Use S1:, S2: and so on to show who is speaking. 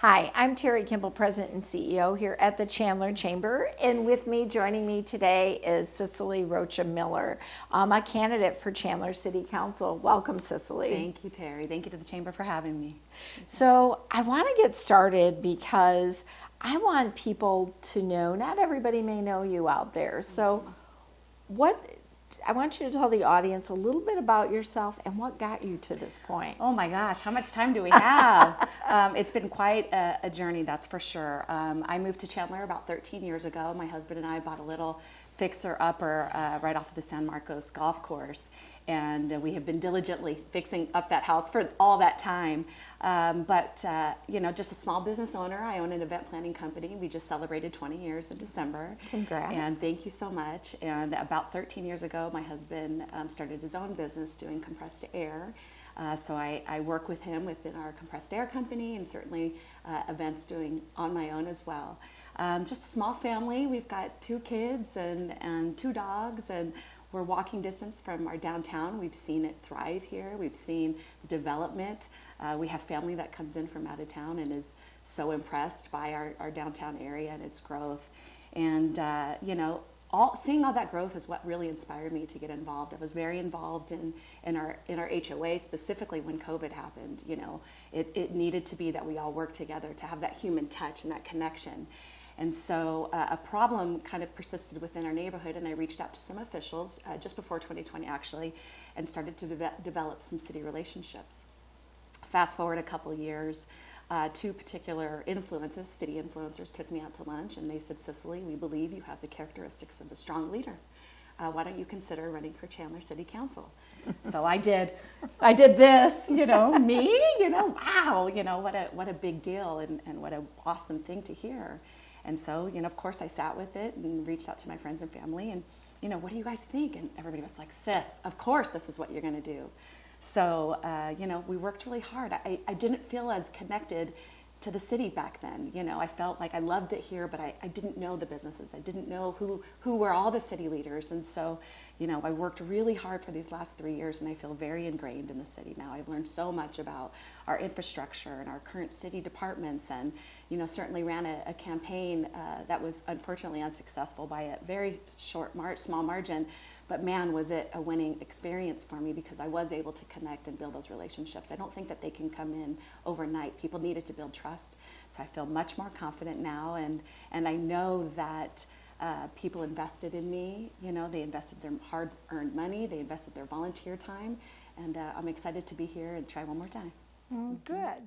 S1: Hi, I'm Terry Kimball, President and CEO here at the Chandler Chamber, and with me, joining me today is Cicely Rocha Miller, a candidate for Chandler City Council. Welcome, Cicely.
S2: Thank you, Terry. Thank you to the Chamber for having me.
S1: So I want to get started because I want people to know, not everybody may know you out there, so I want you to tell the audience a little bit about yourself and what got you to this point.
S2: Oh my gosh, how much time do we have? It's been quite a journey, that's for sure. I moved to Chandler about 13 years ago. My husband and I bought a little fixer-upper right off of the San Marcos golf course. And we have been diligently fixing up that house for all that time. Just a small business owner. I own an event planning company. We just celebrated 20 years in December.
S1: Congrats.
S2: And thank you so much. And about 13 years ago, my husband started his own business doing compressed air. So I work with him within our compressed air company and certainly events doing on my own as well. Just a small family. We've got 2 kids and 2 dogs, and we're walking distance from our downtown. We've seen it thrive here. We've seen the development. We have family that comes in from out of town and is so impressed by our downtown area and its growth. And seeing all that growth is what really inspired me to get involved. I was very involved in our HOA, specifically when COVID happened. It needed to be that we all work together to have that human touch and that connection. And so a problem kind of persisted within our neighborhood, and I reached out to some officials just before 2020 actually, and started to develop some city relationships. Fast forward a couple of years, 2 particular city influencers took me out to lunch, and they said, "Cicely, we believe you have the characteristics of a strong leader. Why don't you consider running for Chandler City Council?" So I did this, me, wow, what a big deal and what an awesome thing to hear. And so, of course, I sat with it and reached out to my friends and family and, what do you guys think? And everybody was like, "Sis, of course this is what you're going to do." So, we worked really hard. I didn't feel as connected to the city back then. I felt like I loved it here, but I didn't know the businesses. I didn't know who were all the city leaders. And so, I worked really hard for these last 3 years, and I feel very ingrained in the city now. I've learned so much about our infrastructure and our current city departments, and, certainly ran a campaign that was unfortunately unsuccessful by a very small margin. But man, was it a winning experience for me because I was able to connect and build those relationships. I don't think that they can come in overnight. People needed to build trust. So I feel much more confident now, and I know that people invested in me. They invested their hard-earned money. They invested their volunteer time. And I'm excited to be here and try one more time.
S1: Good.